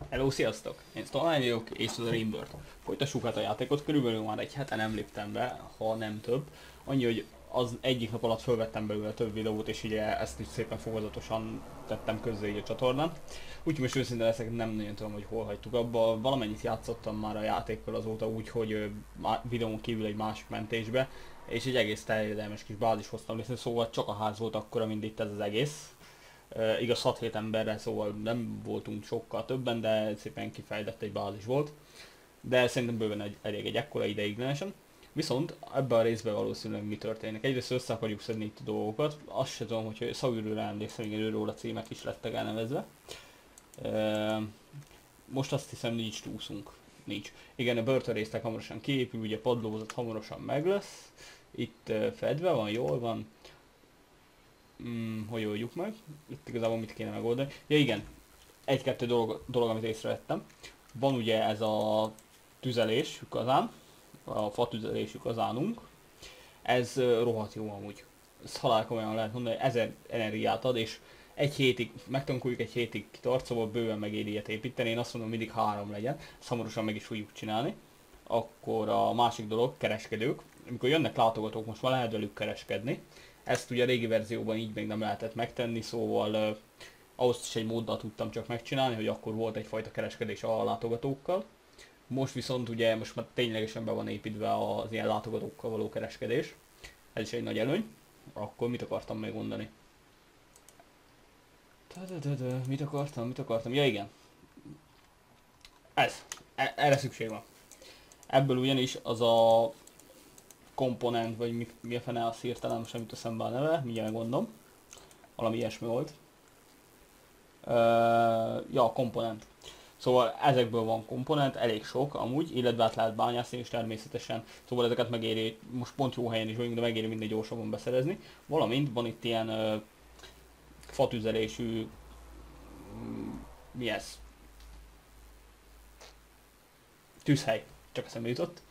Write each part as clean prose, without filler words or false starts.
Hello, sziasztok! Én Stalin vagyok, és ez a Rainbird. Folytassuk hát a játékot, körülbelül már egy hete nem léptem be, ha nem több. Annyi, hogy az egyik nap alatt felvettem belőle több videót, és ugye ezt is szépen fokozatosan tettem közzé így a csatornán. Úgyhogy most őszintén leszek, nem nagyon tudom, hogy hol hagytuk abba. Valamennyit játszottam már a játékkal azóta úgy, hogy videón kívül egy másik mentésbe, és egy egész terjedelmes kis bázis hoztam létre, szóval csak a ház volt akkora, mint itt ez az egész. Igaz 6-7 emberre, szóval nem voltunk sokkal többen, de szépen kifejlett egy bázis volt. De szerintem bőven elég egy ekkora ideiglenesen. Viszont ebben a részben valószínűleg mi történik. Egyrészt össze akarjuk szedni itt a dolgokat. Azt sem tudom, hogy Szauríra emlékszem, igen, őről a címek is lettek elnevezve. Most azt hiszem nincs túszunk. Nincs. Igen, a börtönrésztek hamarosan kiépül, ugye a padlózat hamarosan meg lesz. Itt fedve van, jól van. Hogy oldjuk meg? Itt igazából mit kéne megoldani? Ja igen, egy-kettő dolog, amit észrevettem. Van ugye ez a tüzelésű kazán, a fa tüzelésű kazánunk. Ez rohadt jó amúgy. Ezt halálkomolyan lehet mondani, 1000 energiát ad, és egy hétig, megtanuljuk egy hétig kitart, szóval bőven megéri ilyet építeni. Én azt mondom, mindig 3 legyen, ezt hamarosan meg is fogjuk csinálni. Akkor a másik dolog, kereskedők. Amikor jönnek látogatók, most már lehet velük kereskedni. Ezt ugye a régi verzióban így még nem lehetett megtenni, szóval ahhoz is egy móddal tudtam csak megcsinálni, hogy akkor volt egyfajta kereskedés a látogatókkal. Most viszont ugye most már ténylegesen be van építve az ilyen látogatókkal való kereskedés. Ez is egy nagy előny. Akkor mit akartam még mondani? Mit akartam? Ja igen. Ez. Erre szükség van. Ebből ugyanis az a komponent, vagy mi a fene, azt hirtelen most nem jut eszembe a neve, mindjárt megmondom. Valami ilyesmi volt. Ja, komponent. Szóval ezekből van komponent, elég sok amúgy, illetve át lehet bányászni is természetesen. Szóval ezeket megéri, most pont jó helyen is vagyunk, de megéri minden gyorsabban beszerezni. Valamint van itt ilyen fatüzelésű, mi ez? Tűzhely, csak eszembe jutott.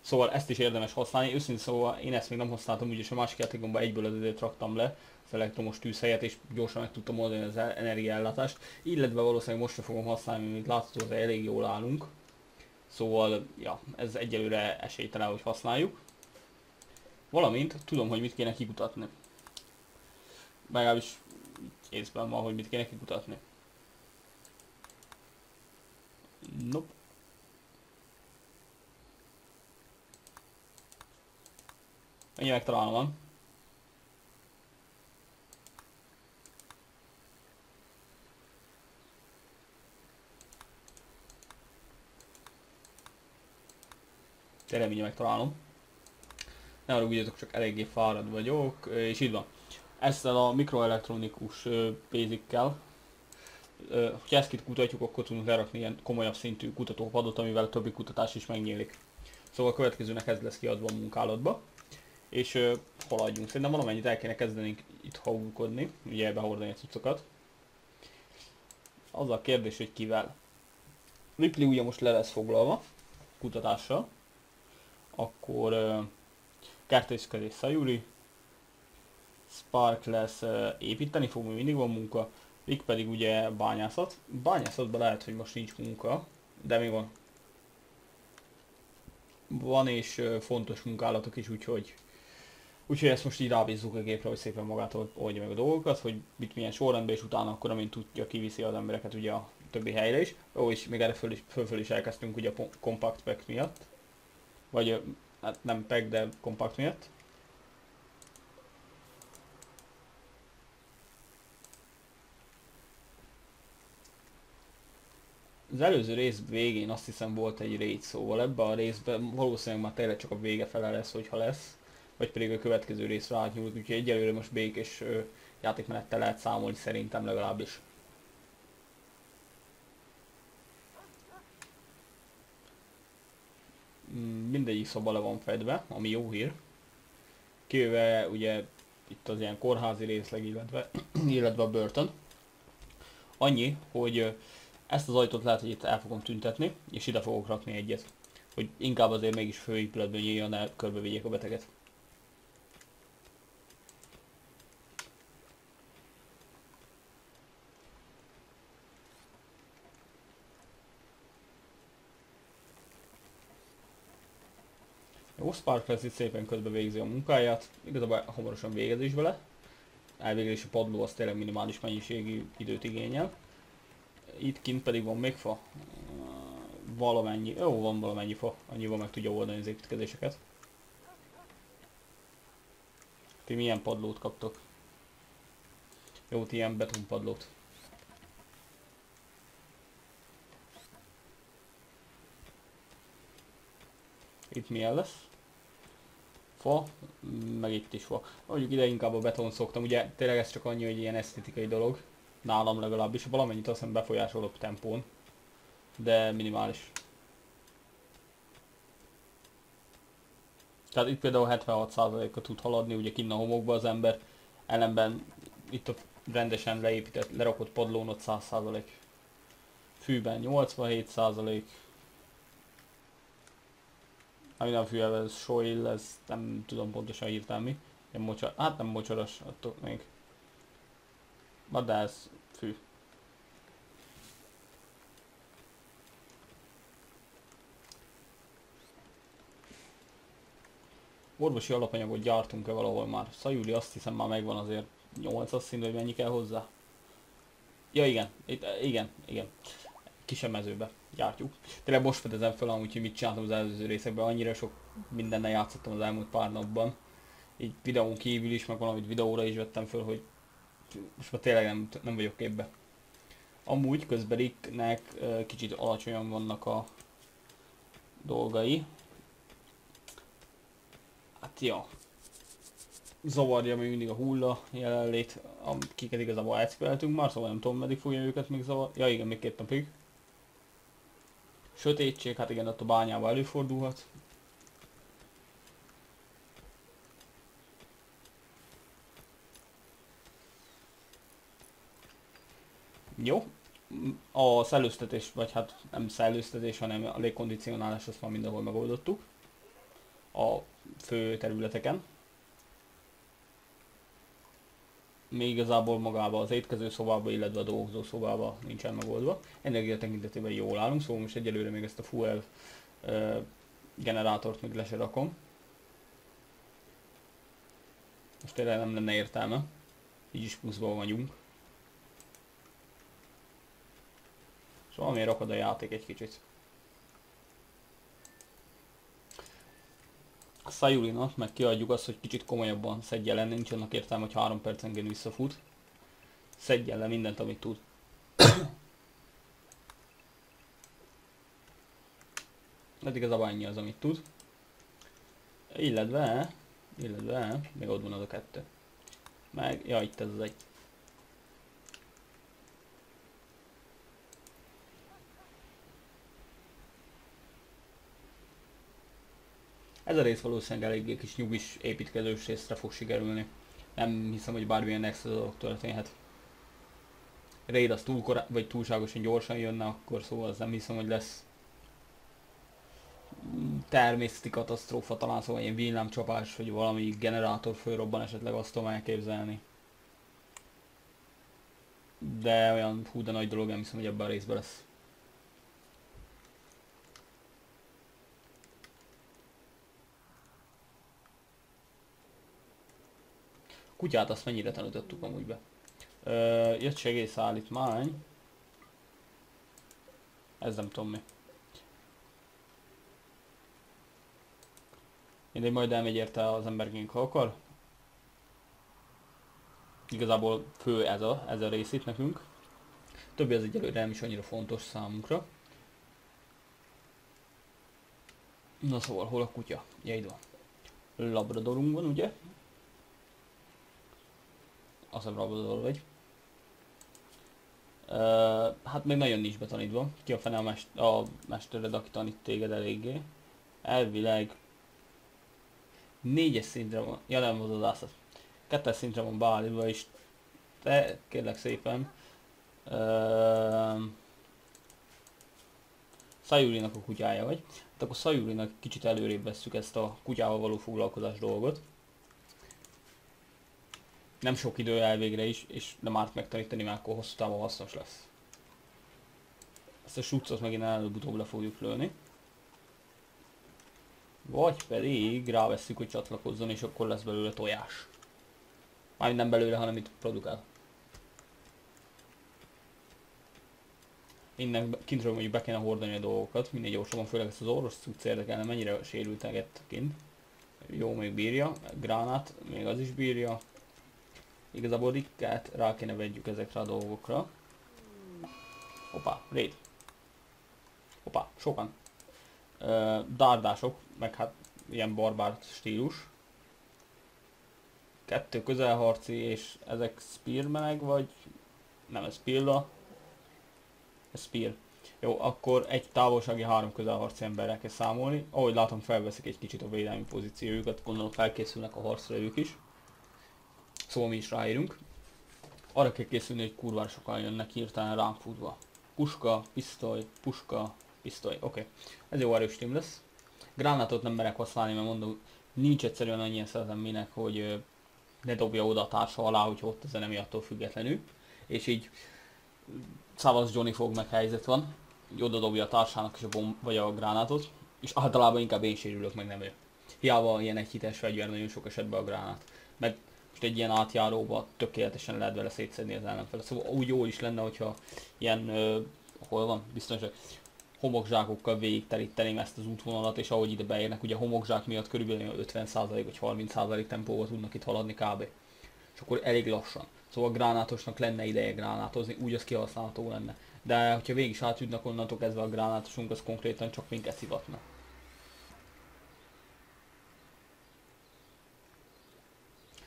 Szóval ezt is érdemes használni, őszintén szóval én ezt még nem használtam, úgyis a másik játékomban egyből azért raktam le az elektromos tűzhelyet, és gyorsan meg tudtam oldani az energiaellátást. Illetve valószínűleg most sem fogom használni, mint látható, az elég jól állunk. Szóval, ja, ez egyelőre esélytelen, hogy használjuk. Valamint tudom, hogy mit kéne kikutatni. Legalábbis észben van, hogy mit kéne kikutatni. Nope. Ennyi megtalálom van. Tényleg mindjárt megtalálom. Ne haragudjatok, csak eléggé fáradt vagyok, és itt van. Ezzel a mikroelektronikus basic-kel, hogyha ezt kutatjuk, akkor tudunk lerakni ilyen komolyabb szintű kutatópadot, amivel a többi kutatás is megnyílik. Szóval a következőnek ez lesz kiadva a munkálatba. És haladjunk. Szerintem valamennyit el kéne kezdenünk itt haulkodni, ugye behordani a cuccokat. Az a kérdés, hogy kivel. Ripley ugye most le lesz foglalva kutatással. Akkor kertészkedés Sayuri. Spark lesz építeni fog, mindig van munka. Rick pedig ugye bányászat. Bányászatban lehet, hogy most nincs munka, de még van. Van és fontos munkálatok is, úgyhogy ezt most így rábízzuk a gépre, hogy szépen magától oldja meg a dolgokat, hogy mit milyen sorrendben, és utána akkor, amint tudja, kiviszi az embereket ugye a többi helyre is. Ó, és még erre föl is elkezdtünk ugye a compact pack miatt. Vagy hát nem pack, de compact miatt. Az előző rész végén azt hiszem volt egy raid, szóval ebben a részben valószínűleg már tényleg csak a vége fele lesz, hogyha lesz. Vagy pedig a következő részre átnyúlt, úgyhogy egyelőre most békés játékmenettel lehet számolni szerintem legalábbis. Mindegyik szoba le van fedve, ami jó hír. Kivéve ugye itt az ilyen kórházi részleg, illetve a börtön. Annyi, hogy ezt az ajtót lehet, hogy itt el fogom tüntetni, és ide fogok rakni egyet. Hogy inkább azért mégis főépületben nyíljon el, körbevigyék a beteget. Ghost Spark lesz itt szépen közben végzi a munkáját, igazából hamarosan végez is vele. Elvégzési padló az tényleg minimális mennyiségű időt igényel. Itt kint pedig van még fa. Valamennyi, jó, van valamennyi fa, annyival meg tudja oldani az építkezéseket. Ti milyen padlót kaptok? Jó, ti ilyen betonpadlót. Itt milyen lesz? Fa, meg itt is fa. Mondjuk ide inkább a beton szoktam, ugye tényleg ez csak annyi, hogy ilyen esztétikai dolog. Nálam legalábbis, valamennyit azt hiszem befolyásol a tempón. De minimális. Tehát itt például 76%-a tud haladni, ugye kinn a homokba az ember. Ellenben itt a rendesen leépített, lerakott padlón ott 100%. Fűben 87%. Ami nem fű, ez soil, ez nem tudom pontosan hirtelen mi. Hát nem mocsaras, attól még. De ez fű. Orvosi alapanyagot gyártunk-e valahol már? Sayuri azt hiszem már megvan azért 8-as szint, hogy mennyi kell hozzá. Ja igen, igen. Kisebb mezőbe gyártjuk. Tényleg most fedezem fel amúgy, hogy mit csináltam az előző részekben, annyira sok mindennel játszottam az elmúlt pár napban. Így videón kívül is, meg valamit videóra is vettem föl, hogy most már tényleg nem vagyok képbe. Amúgy közben Ricknek kicsit alacsonyan vannak a dolgai. Hát ja. Zavarja még mindig a hulla jelenlét, akiket igazából expeltünk már, szóval nem tudom meddig fogja őket még zavar. Ja igen, még 2 napig. Sötétség, hát igen, ott a bányában előfordulhat. Jó. A szellőztetés, vagy hát nem szellőztetés, hanem a légkondicionálás, azt már mindenhol megoldottuk. A fő területeken. Még igazából magába az étkező szobába, illetve a dolgozó szobába nincsen megoldva. Energia tekintetében jól állunk, szóval most egyelőre még ezt a fuel generátort még le se rakom. Most tényleg nem lenne értelme, így is pluszban vagyunk. És valamiért rakad a játék egy kicsit. A Sayurinak meg kiadjuk azt, hogy kicsit komolyabban szedje le, nincs annak értelme, hogy 3 percenként visszafut. Szedjen le mindent, amit tud. Ez igazából ennyi az, amit tud. Illetve, még ott van az a 2. Meg, ja, itt ez az egy. Ez a rész valószínűleg eléggé kis nyugis építkezős részre fog sikerülni. Nem hiszem, hogy bármilyen extra dolog történhet. Raid az vagy túlságosan gyorsan jönne, akkor szóval az nem hiszem, hogy lesz. Természeti katasztrófa talán, szóval ilyen villámcsapás, vagy valami generátor fölrobban esetleg, azt tudom elképzelni. De olyan hú de nagy dolog nem hiszem, hogy ebben a részben lesz. Kutyát azt mennyire tanítottuk amúgy be. Jött segélyszállítmány. Ez nem tudom mi. Mindegy, majd elmegy érte az emberként, ha akar. Igazából fő ez a rész itt nekünk. Többi az egyelőre nem is annyira fontos számunkra. Na szóval, hol a kutya? Ja, itt van. Labradorunk van, ugye? Azt hiszem Labrador vagy. Hát még nagyon nincs betanítva. Ki a fene a mestered, aki tanít téged eléggé. Elvileg 4-es szintre van, ja nem az ászat. 2-es szintre van beállítva is. Te kérlek szépen. Sayurinak a kutyája vagy. Hát akkor Sayurinak kicsit előrébb vesszük ezt a kutyával való foglalkozás dolgot. Nem sok idő elvégre is, és nem árt megtanítani, mert akkor hosszú távon hasznos lesz. Ezt a succot megint előbb-utóbb le fogjuk lőni. Vagy pedig rávesszük, hogy csatlakozzon, és akkor lesz belőle tojás. Mármint nem belőle, hanem itt produkál. Innen kintről mondjuk be kéne hordani a dolgokat, minél gyorsabban, főleg ezt az orvos cucc érdekelne, mennyire sérülteget kint. Jó, még bírja, gránát, még az is bírja. Igazából rikkát rá kéne vegyük ezekre a dolgokra. Hoppá, raid. Hoppá, sokan. Dárdások, meg hát ilyen barbár stílus. 2 közelharci, és ezek spearmenek, vagy nem, ez pilla. Ez spear. Jó, akkor egy távolsági 3 közelharci emberrel kell számolni. Ahogy látom, felveszik egy kicsit a védelmi pozíciójukat, gondolom felkészülnek a harcra ők is. Szóval mi is ráérünk. Arra kell készülni, hogy kurvára sokan jönnek hirtelen ránk futva. Puska, pisztoly, oké. Ez jó erős team lesz. Gránátot nem merek használni, mert mondom, nincs egyszerűen annyi szeretem minek, hogy ne dobja oda a társa alá, hogy ott az enemi attól függetlenül. És így Szavasz Johnny fog meg helyzet van, hogy oda dobja a társának is a vagy a gránátot, és általában inkább én sérülök, meg nem ő. Hiába ilyen egy hites fegyver, nagyon sok esetben a gránát. Meg most egy ilyen átjáróba tökéletesen lehet vele szétszedni az ellenfelet. Szóval úgy jó is lenne, hogyha ilyen, hol van, biztonság, homokzsákokkal végig teríteném ezt az útvonalat, és ahogy ide beérnek, ugye a homokzsák miatt körülbelül 50% vagy 30% tempóval tudnak itt haladni kb. És akkor elég lassan. Szóval a gránátosnak lenne ideje gránátozni, úgy az kihasználható lenne. De hogyha végig is átjutnak onnantól kezdve a gránátosunk, az konkrétan csak minket szivatna.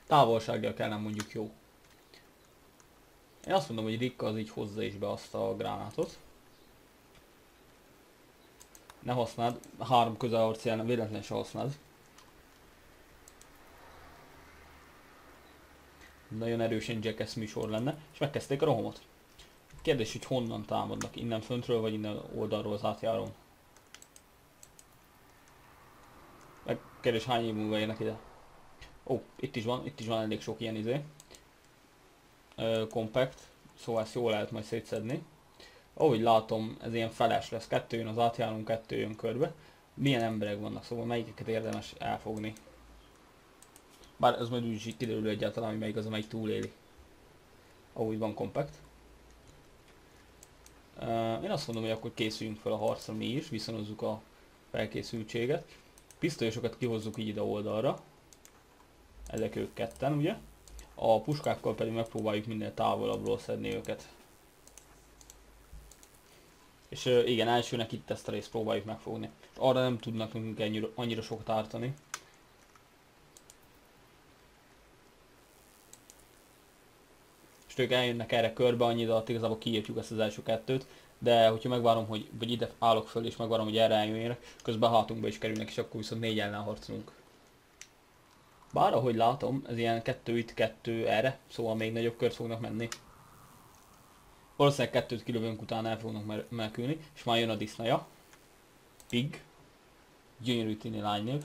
Távolsággal kellene mondjuk jó. Én azt mondom, hogy Rikka az így hozza is be azt a gránátot. Ne használd, 3 közelharci ellen véletlenül se használd. Nagyon erősen Jackass műsor lenne, és megkezdték a rohamot. Kérdés, hogy honnan támadnak, innen föntről, vagy innen oldalról az átjárón. Meg kérdés, hány év múlva érnek ide. Ó, itt is van elég sok ilyen izé. Compact, szóval ezt jól lehet majd szétszedni. Ahogy látom, ez ilyen feles lesz, 2 jön az átjárón, 2 jön körbe. Milyen emberek vannak, szóval melyikeket érdemes elfogni. Bár ez majd úgy kiderül egyáltalán, hogy melyik az, amelyik túléli. Ahogy van compact. Én azt mondom, hogy akkor készüljünk fel a harcra mi is, viszonozzuk a felkészültséget. Pisztolyosokat kihozzuk így ide oldalra. Ezek ők ketten, ugye? A puskákkal pedig megpróbáljuk minél távolabbról szedni őket. És igen, elsőnek itt ezt a részt próbáljuk megfogni. És arra nem tudnak nekünk annyira sokat ártani. És ők eljönnek erre körbe, annyit alatt igazából kiírtjuk ezt az első kettőt, de hogyha megvárom, hogy vagy ide állok föl és megvárom, hogy erre eljönjenek, közben a hátunkba is kerülnek, és akkor viszont 4 ellen harcolunk. Bár ahogy látom, ez ilyen 2 itt, 2 erre, szóval még nagyobb kört fognak menni. Valószínűleg 2-t kilövünk, utána el fognak menekülni, és már jön a disznaja. Pig. Gyönyörű tini lánynév.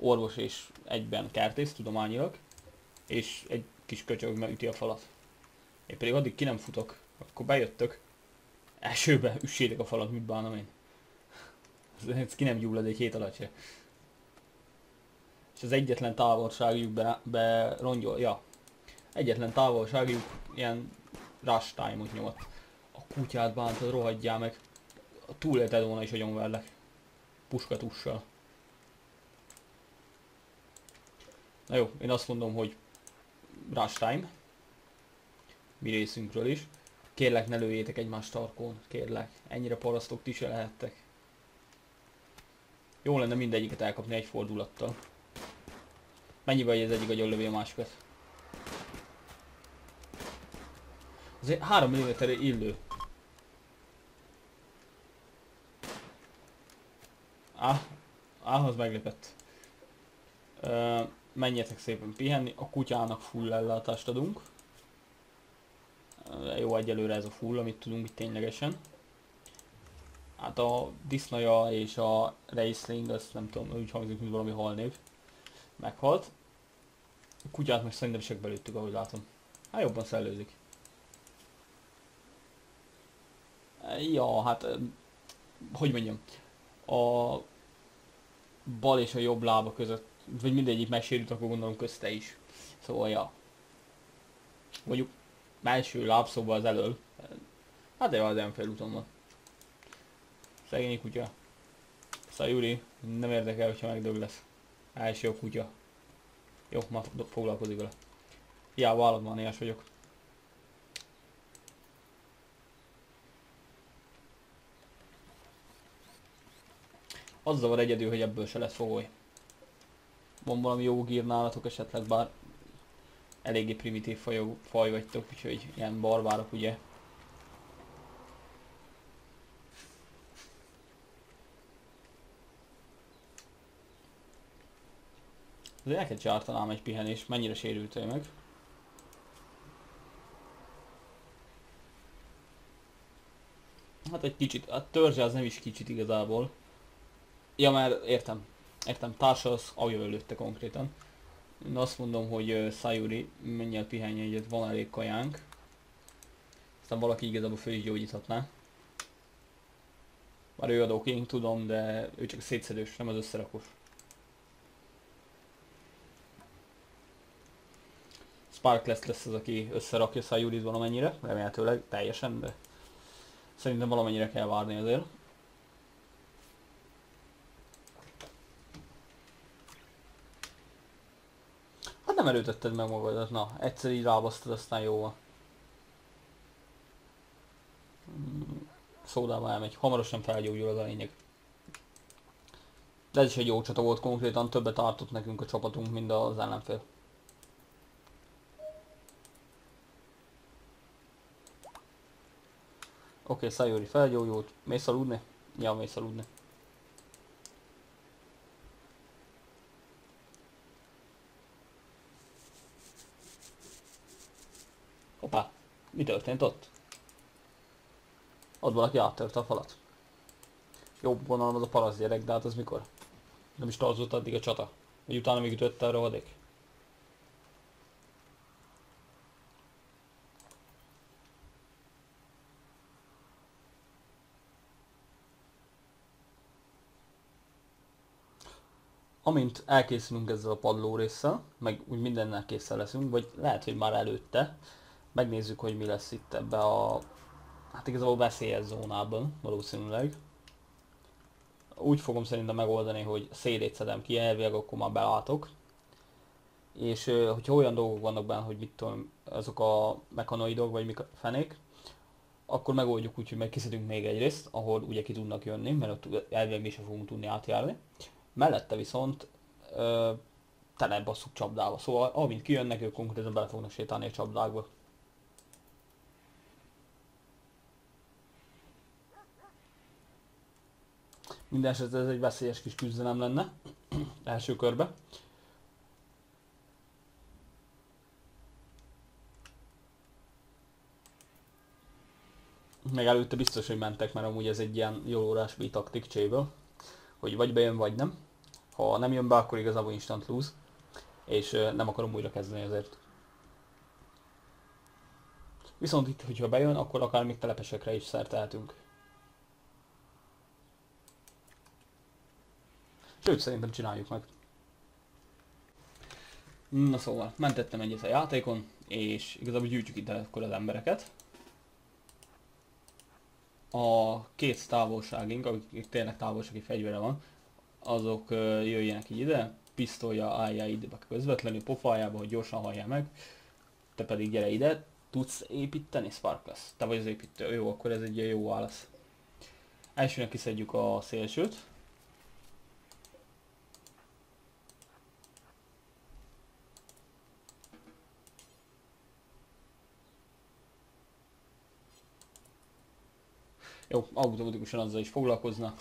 Orvos és egyben kertész tudományilag, és egy kis köcsög megüti a falat. Én pedig addig ki nem futok, akkor bejöttök. Elsőbe üssétek a falat, mit bánom én. Ez ki nem gyullad egy hét alatt se. És az egyetlen távolságjuk berongyol, ja. Egyetlen távolságjuk ilyen rush time-ot nyomott. A kutyát bántad, rohadjál meg. Túlélted volna is, hogy nyomverlek. Puskatussal. Na jó, én azt mondom, hogy rush time. Mi részünkről is. Kérlek, ne lőjétek egymást tarkón, kérlek. Ennyire parasztok ti se lehettek. Jó lenne mindegyiket elkapni egy fordulattal. Mennyivel az egyik agyonlövi a másikat? Azért 3 mm-re illő. Az meglepett. Menjetek szépen pihenni, a kutyának full ellátást adunk. Jó, egyelőre ez a full, amit tudunk itt ténylegesen. Hát a disznaja és a Raisling, azt nem tudom, úgy hangzik, mint valami halnév. Meghalt. A kutyát meg szerintem csak belőttük, ahogy látom. Hát jobban szellőzik. Ja, hát hogy mondjam, a bal és a jobb lába között, vagy mindegyik megsérült, akkor gondolom közte is. Szóval ja, mondjuk első lábszóba az elől, hát de az olyan félúton van. Szegény kutya. Sayuri, nem érdekel, hogyha megdög lesz. Első jó kutya. Jó, már foglalkozik vele. Hiába állatmániás vagyok. Az zavar egyedül, hogy ebből se lesz fogoly. Van valami jó gír nálatok esetleg, bár eléggé primitív faj vagytok, úgyhogy ilyen barbárok ugye. Azért neked csártanám egy pihenés, mennyire sérültél meg? Hát egy kicsit, a törzse az nem is kicsit igazából. Ja, mert értem. Értem, társa az aljövő lőtte konkrétan. Én azt mondom, hogy Sayuri, menj el pihenj egyet, van elég kajánk. Aztán valaki igazából föl is gyógyíthatná. Már ő adó king, tudom, de ő csak a szétszedős, nem az összerakós. Sparkless lesz az, aki összerakja Sayurit valamennyire, remélhetőleg teljesen, de szerintem valamennyire kell várni azért. Hát nem erőtetted meg magadat, na, egyszer így rábasztad, aztán jó van. Szódával elmegy, hamarosan felgyógyul az a lényeg. De ez is egy jó csata volt, konkrétan többet ártott nekünk a csapatunk, mint az ellenfél. Oké, Sayuri felgyógyult, mész aludni? Ja, mész aludni. Hoppá, mi történt ott? Ott valaki áttörte a falat. Jobb vonalon az a parasz gyerek, de hát az mikor? Nem is tartott addig a csata. Vagy utána még ütötte a rohadék. Amint elkészülünk ezzel a padló résszel, meg úgy mindennel készen leszünk, vagy lehet, hogy már előtte, megnézzük, hogy mi lesz itt ebbe a, hát igazából veszélyes zónában valószínűleg. Úgy fogom szerintem megoldani, hogy szélét szedem ki, elvileg akkor már belátok. És hogyha olyan dolgok vannak benne, hogy mit tudom, azok a mechanoidok, vagy mik a fenék, akkor megoldjuk úgy, hogy megkészítünk még egy részt, ahol ugye ki tudnak jönni, mert ott elvileg mi sem fogunk tudni átjárni. Mellette viszont tele basszuk csapdába, szóval amint kijönnek, ők konkrétan bele fognak sétálni a csapdákba. Mindenesetre ez egy veszélyes kis küzdelem lenne, első körbe. Meg előtte biztos, hogy mentek, mert amúgy ez egy ilyen jó órás B taktik cséből, hogy vagy bejön, vagy nem. Ha nem jön be, akkor igazából instant lose, és nem akarom újra kezdeni azért. Viszont itt, hogyha bejön, akkor akár még telepesekre is szert tehetünk. Sőt, szerintem csináljuk meg. Na szóval, mentettem egyet a játékon, és igazából gyűjtjük ide akkor az embereket. A két távolságink, akik tényleg távolsági fegyvere van, azok jöjjenek így ide, pisztolya álljál ide közvetlenül pofájába, hogy gyorsan halljál meg. Te pedig gyere ide, tudsz építeni, Sparkless? Te vagy az építő, jó, akkor ez egy jó válasz. Elsőnek kiszedjük a szélsőt. Jó, automatikusan azzal is foglalkozna.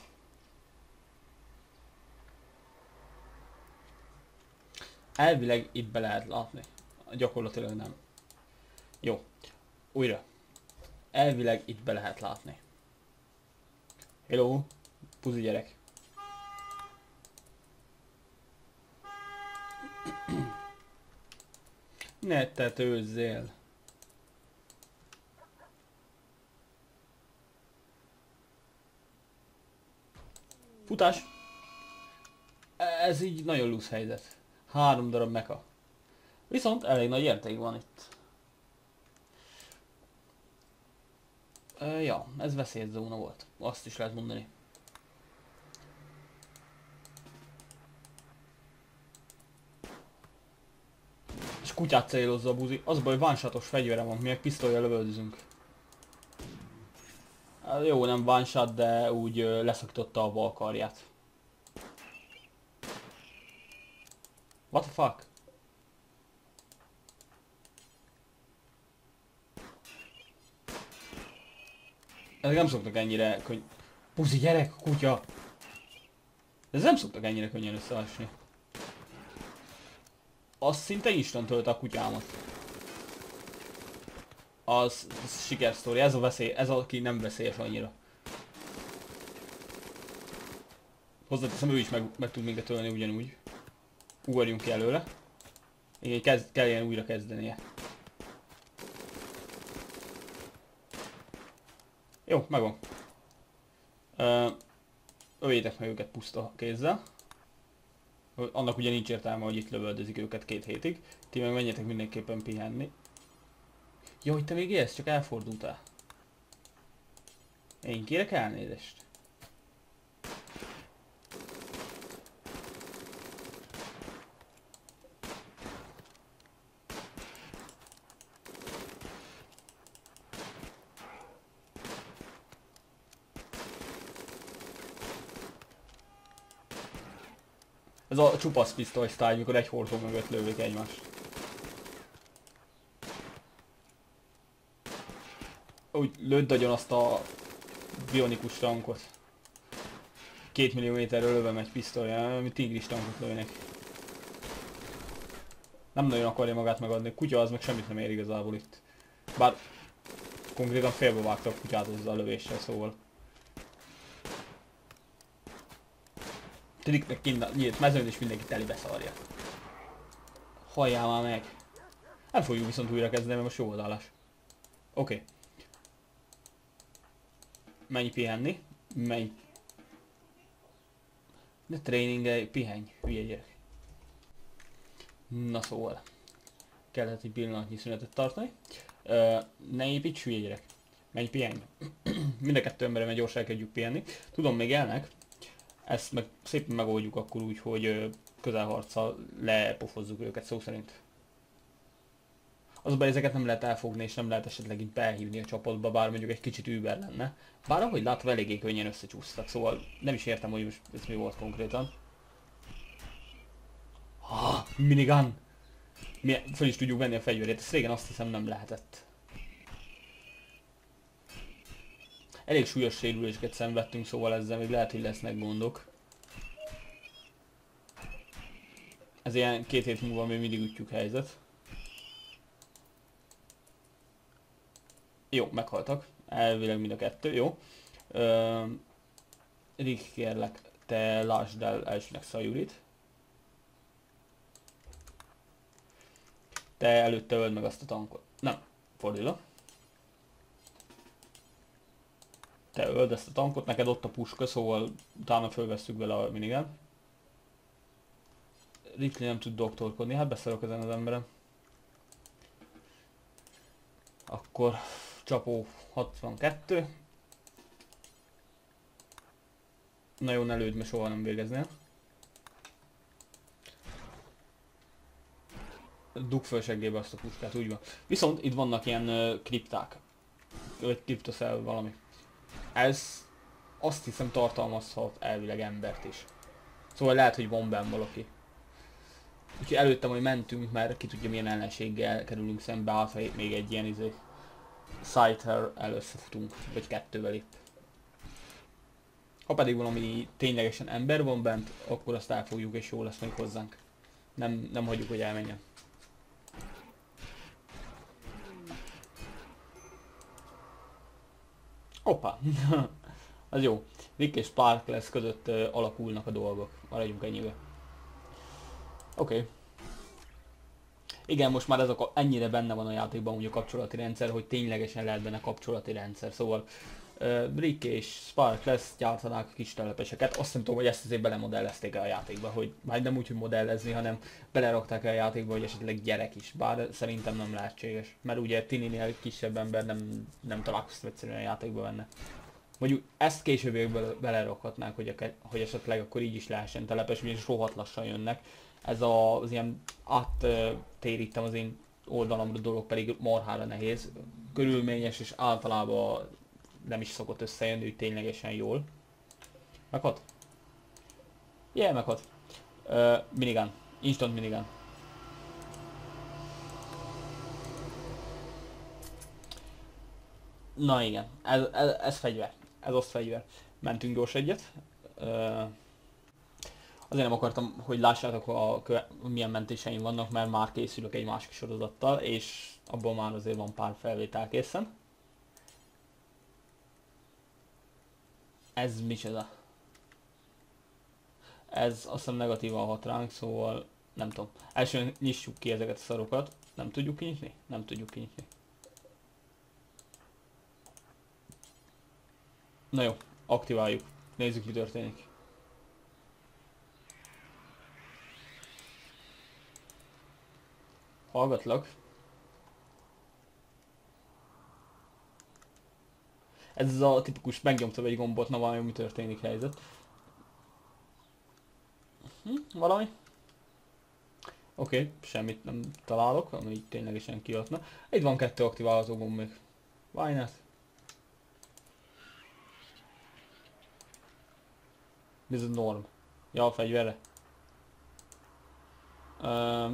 Elvileg itt be lehet látni. Gyakorlatilag nem. Jó. Újra. Elvileg itt be lehet látni. Hello. Puzi gyerek. Ne tetőzzél. Futás! Ez így nagyon lusz helyzet. 3 darab mecha. Viszont elég nagy érték van itt. Ja, ez veszélyes zóna volt. Azt is lehet mondani. És kutyát célozza a buzi. Az baj, one-shotos fegyvere van, mi meg pisztollyal lövöldözünk. Jó, nem one shot, de úgy leszakította a bal karját. What the fuck? Ezek nem szoktak ennyire Buzi, gyerek, kutya! Ez nem szoktak ennyire könnyen összeesni. Az szinte instant tölte a kutyámat. Az sikersztori, ez a veszély, ez aki nem veszélyes annyira. Hozzáteszem, ő is meg tud minket tölni ugyanúgy. Ugorjunk ki előle. Igen, kelljen újra kezdenie. Jó, megvan. Öljétek meg őket puszta kézzel. Annak ugye nincs értelme, hogy itt lövöldözik őket 2 hétig. Ti meg menjetek mindenképpen pihenni. Jó, hogy te még élsz, csak elfordultál. Én kérek elnézést. Ez a csupasz pisztoly style, mikor egy hordó mögött lövik egymást. Úgy lőd agyon azt a bionikus tankot. 2 milliméterről lövöm egy pisztolyjal, ami tigris tankot lőnek. Nem nagyon akarja magát megadni, a kutya az meg semmit nem ér igazából itt. Bár konkrétan félbe vágta a kutyát hozzá a lövéssel, szóval. Triknek nyílt mezőn és mindenki telibe szarja. Halljál már meg! Nem fogjuk viszont újra kezdeni, mert most jó oldalás. Oké. Menj pihenni. Menj. Ne tréningelj, pihenj, hülye gyerek. Na szóval. Kellett egy pillanatnyi szünetet tartani. Ne építs, hülye gyerek. Menj pihenj. Mind a 2 emberre gyorsan elkezdjük pihenni. Tudom, még elnek. Ezt meg szépen megoldjuk akkor úgy, hogy közelharccal lepofozzuk őket szó szerint. Az a baj, ezeket nem lehet elfogni és nem lehet esetleg itt belhívni a csapatba, bár mondjuk egy kicsit über lenne. Bár ahogy látom, eléggé könnyen összecsúsztak, szóval nem is értem, hogy most ez mi volt konkrétan. Minigun! Föl is tudjuk venni a fegyverét, ezt régen azt hiszem nem lehetett. Elég súlyos sérüléseket szenvedtünk, szóval ezzel még lehet, hogy lesznek gondok. Ez ilyen 2 hét múlva még mindig ütjük helyzet. Jó, meghaltak. Elvileg mind a 2, jó. Rick, kérlek, te lásd el elsőnek Sayurit. Te előtte öld meg azt a tankot. Nem, fordítva. Te öld ezt a tankot, neked ott a puska, szóval utána fölvesszük vele a minigun. Ripley nem tud doktorkodni, hát beszarok ezen az emberem. Akkor csapó 62. Na jó, ne lőd, mert soha nem végeznél. Dugd föl seggébe azt a puskát, úgy van. Viszont itt vannak ilyen kripták. Vagy kriptoszel valami. Ez azt hiszem tartalmazhat elvileg embert is. Szóval lehet, hogy van benn valaki. Úgyhogy előttem, hogy mentünk, mert ki tudja milyen ellenséggel kerülünk szembe, hát ha még egy ilyen Scyther-el összefutunk, vagy 2-vel itt. Ha pedig valami ténylegesen ember van bent, akkor azt elfogjuk és jó lesz még hozzánk. Nem hagyjuk, hogy elmenjen. Hoppá! Az jó. Rick és Sparkless között alakulnak a dolgok. Maradjunk ennyibe. Oké. Igen, most már ez ennyire benne van a játékban úgy a kapcsolati rendszer, hogy ténylegesen lehet benne kapcsolati rendszer. Szóval Brick és Sparkless gyártanák kis telepeseket. Azt nem tudom, hogy ezt azért belemodellezték el a játékba, hogy már nem úgy, hogy modellezni, hanem belerakták el a játékba, hogy esetleg gyerek is, bár szerintem nem lehetséges. Mert ugye tininél kisebb ember nem találkoztam egyszerűen a játékba benne. Mondjuk ezt később belerakhatnánk, hogy esetleg akkor így is lehessen telepes, ugyanis rohadt lassan jönnek. Ez az ilyen áttérítem az én oldalamra dolog pedig marhára nehéz. Körülményes és általában nem is szokott összejönni, úgy ténylegesen jól. Meghat? Meghat. Minigun. Instant minigun. Na igen, ez fegyver. Ez az fegyver. Mentünk gyors egyet. Azért nem akartam, hogy lássátok, milyen mentéseim vannak, mert már készülök egy másik sorozattal, és abból már azért van pár felvétel készen. Ez micsoda? Ez azt hiszem negatívan hat ránk, szóval nem tudom. Elsően nyissuk ki ezeket a szarokat. Nem tudjuk kinyitni? Nem tudjuk kinyitni. Na jó, aktiváljuk. Nézzük, mi történik. Hallgatlak. Ez a tipikus megnyomtam egy gombot, na valami mi történik helyzet. Valami? Oké, semmit nem találok, ami így ténylegesen kiadna. Itt van 2 aktiválható gomb még. Why not? Ez a norm. Ja, a fegyverre.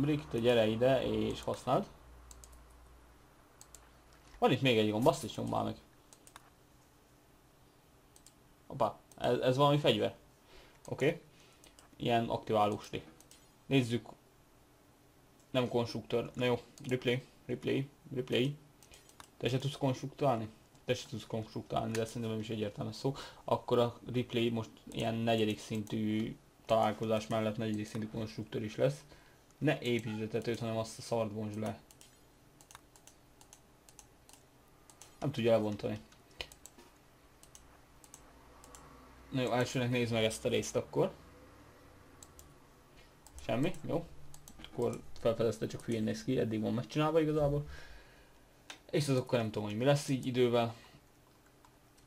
Brick, te gyere ide és használd. Van itt még egy gomb, azt is nyom már meg. Hoppá, ez valami fegyver. Oké. Ilyen aktiválósli. Nézzük. Nem konstruktőr. Na jó, replay. Te se tudsz konstruktálni? Te se tudsz konstruktálni, de szerintem nem is egyértelmű szó. Akkor a replay most ilyen 4. szintű találkozás mellett 4. szintű konstruktőr is lesz. Ne építsd a tetőt, hanem azt a szart bontsd le. Nem tudja elbontani. Na jó, elsőnek nézd meg ezt a részt akkor. Semmi, jó. Akkor felfedezte, csak hülyén néz ki, eddig van megcsinálva igazából. És az akkor nem tudom, hogy mi lesz így idővel.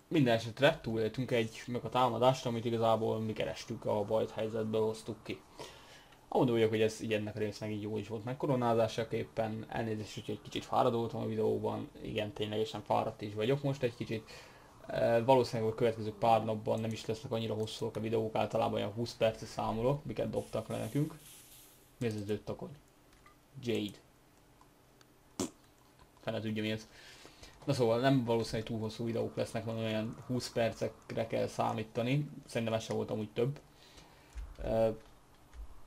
Minden esetre túléltünk meg a támadást, amit igazából mi kerestük, a bajt helyzetből hoztuk ki. Ahogy vagyok, hogy ez így ennek a résznek így jó is volt megkoronázásaképpen. Elnézést, hogy egy kicsit fáradoltam a videóban. Igen, ténylegesen fáradt is vagyok most egy kicsit. Valószínűleg a következő pár napban nem is lesznek annyira hosszúak a videók, általában olyan 20 percet számolok, miket dobtak le nekünk. Mi ez az 5 takony? Jade. Fene tudja mi ez. Na szóval nem valószínűleg túl hosszú videók lesznek, van olyan 20 percekre kell számítani. Szerintem ez sem volt amúgy több.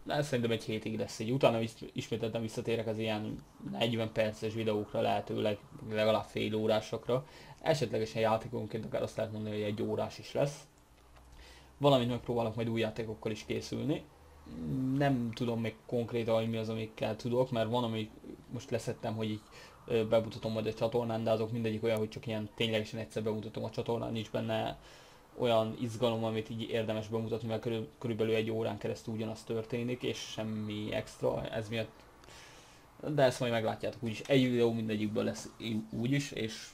De szerintem egy hétig lesz egy. Utána ismételten visszatérek az ilyen 40 perces videókra, lehetőleg legalább fél órásokra. Esetlegesen játékonként akár azt lehet mondani, hogy egy órás is lesz. Valamint megpróbálok majd új játékokkal is készülni. Nem tudom még konkrétan, hogy mi az, amikkel tudok, mert van, ami most leszettem, hogy így bemutatom majd a csatornán, de azok mindegyik olyan, hogy csak ilyen ténylegesen egyszer bemutatom a csatornán, nincs benne olyan izgalom, amit így érdemes bemutatni, mert körülbelül egy órán keresztül ugyanaz történik, és semmi extra, ez miatt. De ezt majd meglátjátok úgyis. Egy videó mindegyikből lesz úgyis, és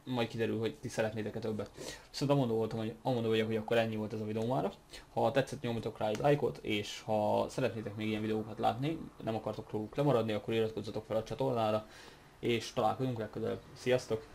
majd kiderül, hogy ti szeretnétek-e többet. Viszont amondó vagyok, hogy akkor ennyi volt ez a videó mára. Ha tetszett, nyomjatok rá egy lájkot, és ha szeretnétek még ilyen videókat látni, nem akartok róluk lemaradni, akkor iratkozzatok fel a csatornára, és találkozunk legközelebb. Sziasztok!